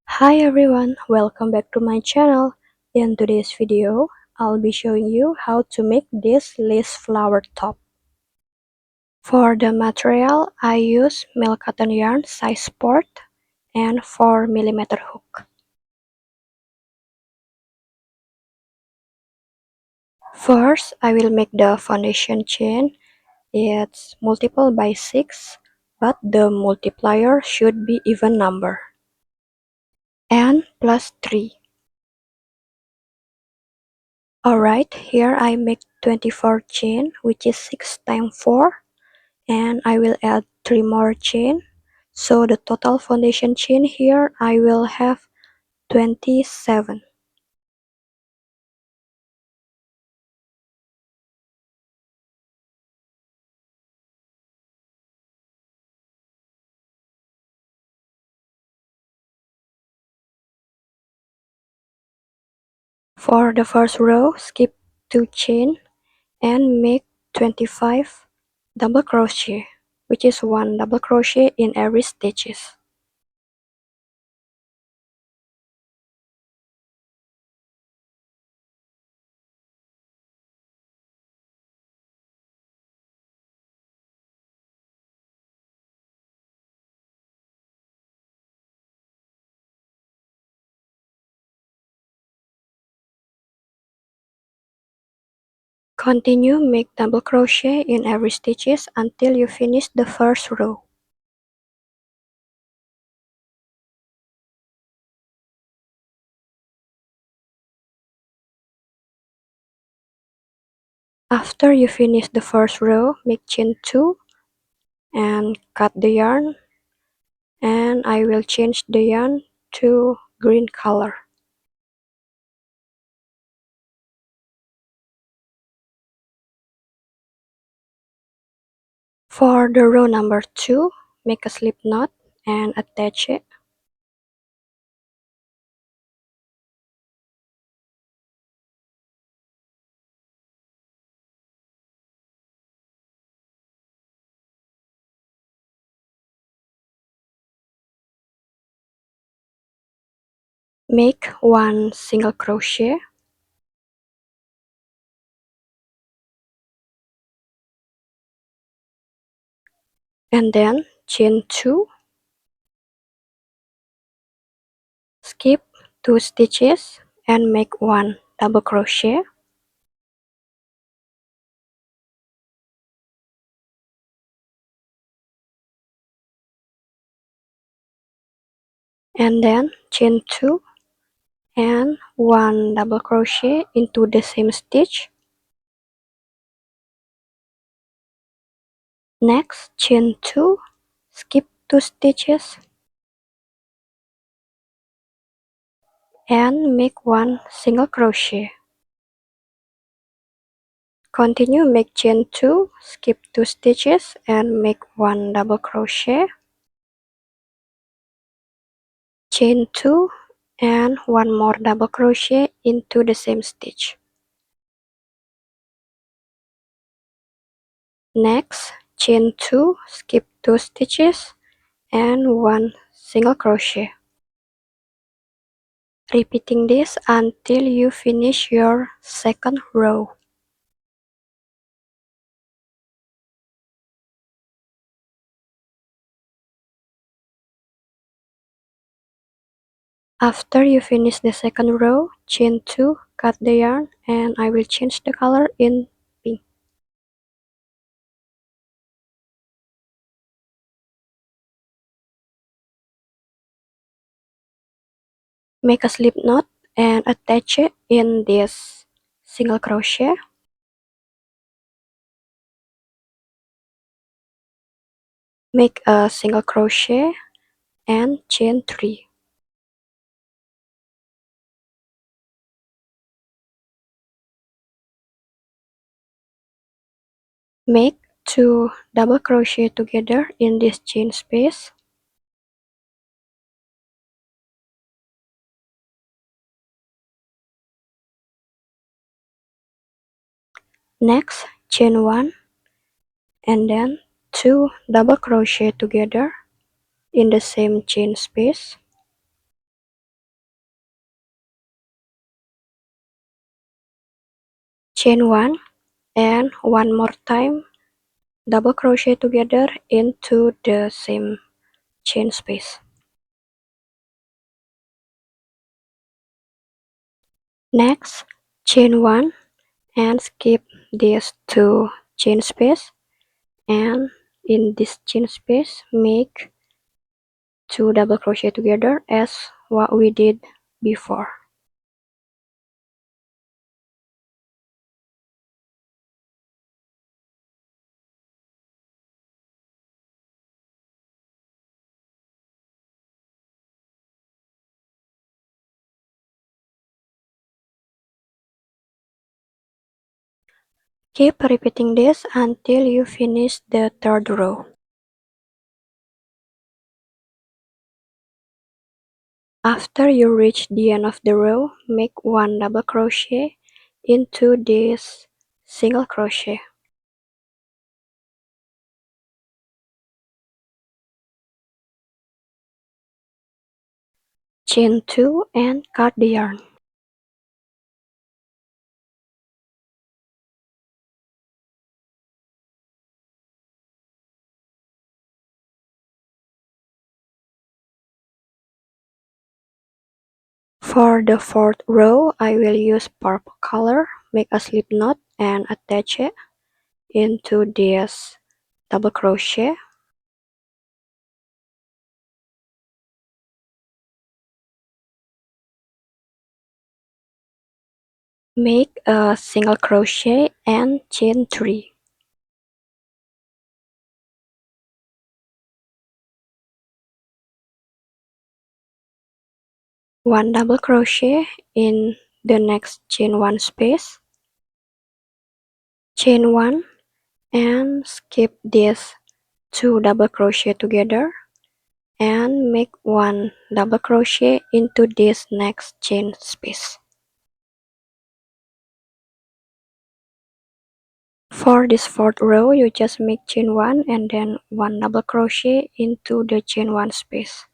Hi everyone, welcome back to my channel. In today's video, I'll be showing you how to make this lace flower top. For the material, I use milk cotton yarn size sport and 4mm hook. First, I will make the foundation chain. It's multiple by 6, but the multiplier should be even number. And plus 3. Alright, here I make 24 chain, which is 6 times 4. And I will add 3 more chain, so the total foundation chain here I will have 27. For the first row, skip 2 chain and make 25 double crochet, which is 1 double crochet in every stitches. Continue make double crochet in every stitches until you finish the first row. After you finish the first row, make chain 2 and cut the yarn, and I will change the yarn to green color. For the row number 2, make a slip knot and attach it. Make 1 single crochet, and then chain 2, skip 2 stitches and make 1 double crochet, and then chain 2 and 1 double crochet into the same stitch. Next, chain 2, skip 2 stitches and make 1 single crochet. Continue make chain 2, skip 2 stitches and make 1 double crochet, chain 2 and 1 more double crochet into the same stitch. Next, chain 2, skip 2 stitches and 1 single crochet. Repeating this until you finish your second row. After you finish the second row, chain 2, cut the yarn, and I will change the color in pink. Make a slip knot and attach it in this single crochet. Make a single crochet and chain 3. Make 2 double crochet together in this chain space. Next, chain 1 and then 2 double crochet together in the same chain space. chain 1 and one more time double crochet together into the same chain space. Next, chain 1 and skip these two chain space, and in this chain space make 2 double crochet together as what we did before. Keep repeating this until you finish the third row. After you reach the end of the row, make 1 double crochet into this single crochet. Chain 2 and cut the yarn. For the fourth row, I will use purple color, make a slip knot and attach it into this double crochet. Make a single crochet and chain 3. One double crochet in the next chain 1 space, chain 1 and skip this 2 double crochet together and make 1 double crochet into this next chain space. For this fourth row, you just make chain 1 and then 1 double crochet into the chain 1 space.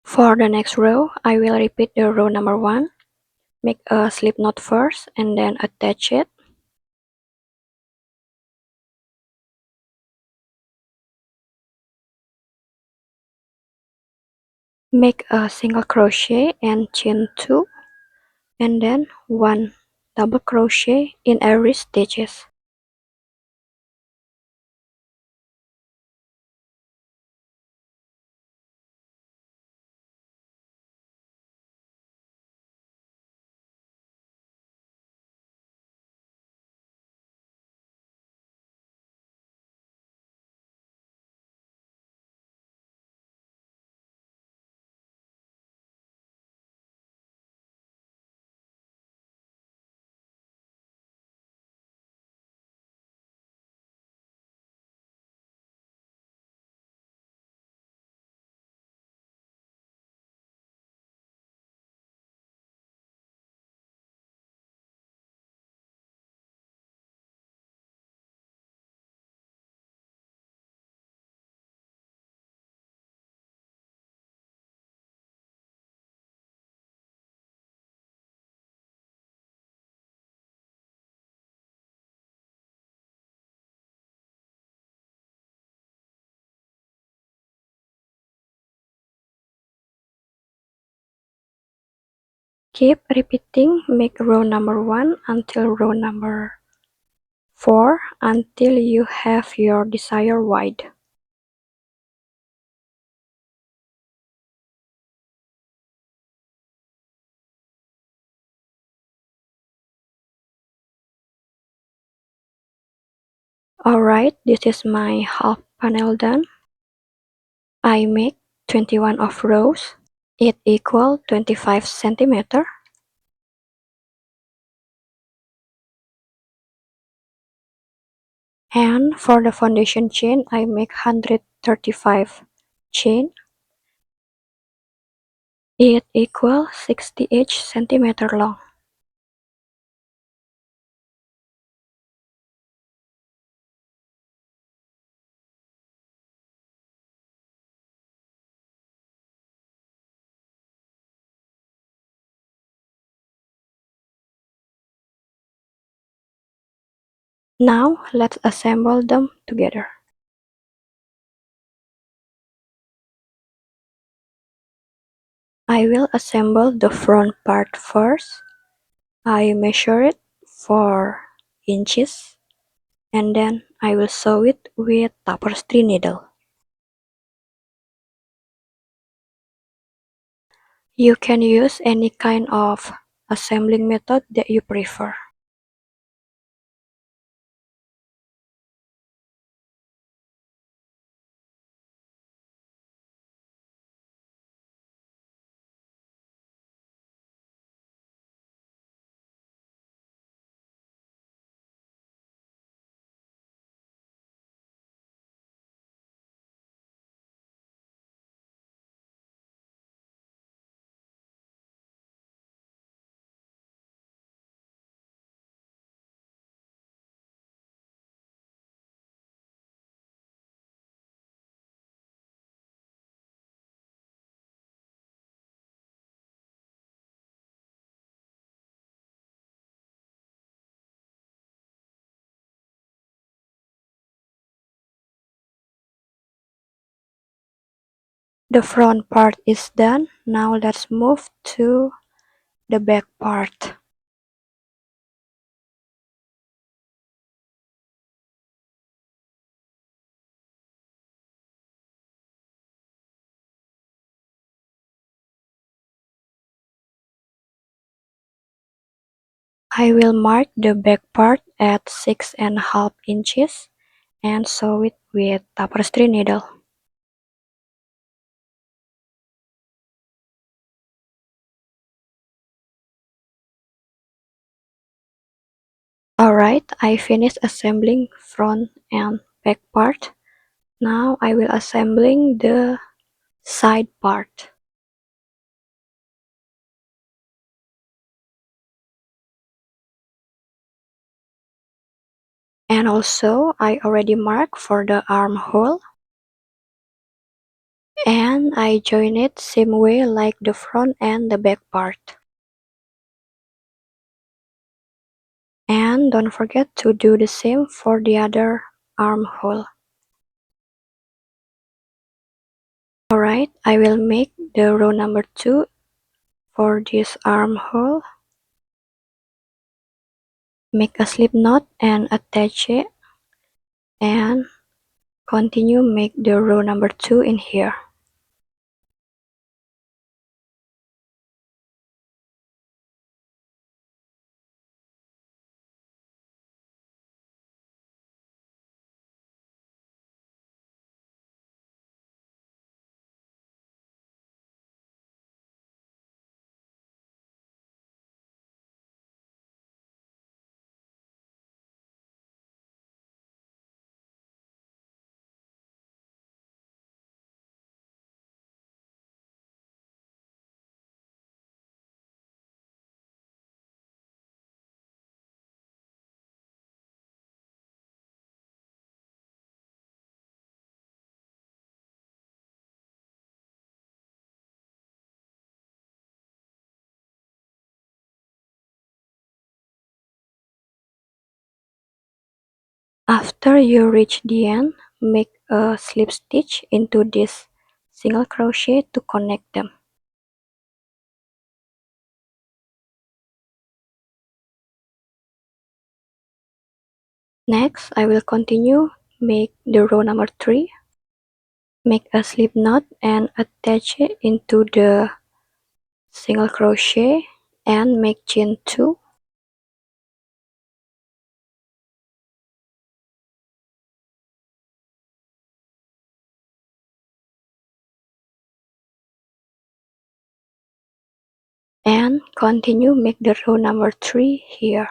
For the next row, I will repeat the row number 1. Make a slip knot first and then attach it. Make a single crochet and chain 2 and then 1 double crochet in every stitches. Keep repeating, make row number 1 until row number 4 until you have your desired width. Alright, this is my half panel done. I make 21 of rows. It equal 25 centimeter. And for the foundation chain, I make 135 chain. It equal 68 centimeter long. Now let's assemble them together. I will assemble the front part first. I measure it 4 inches and then I will sew it with tapestry needle. You can use any kind of assembling method that you prefer. The front part is done. Now let's move to the back part. I will mark the back part at 6.5 inches and sew it with tapestry needle. Alright, I finished assembling front and back part. Now I will assembling the side part. And also I already marked for the armhole. And I join it same way like the front and the back part. And don't forget to do the same for the other armhole. Alright, I will make the row number 2 for this armhole. Make a slip knot and attach it. And continue make the row number 2 in here. After you reach the end, make a slip stitch into this single crochet to connect them. Next, I will continue make the row number 3. Make a slip knot and attach it into the single crochet and make chain 2. And continue make the row number 3 here.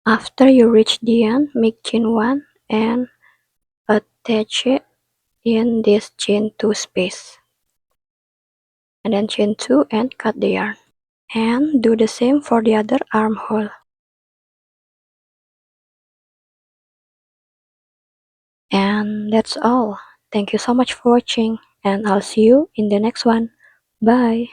After you reach the end, make chain 1 and attach it in this chain 2 space. And then chain 2 and cut the yarn. And do the same for the other armhole. And that's all. Thank you so much for watching, and I'll see you in the next one. Bye.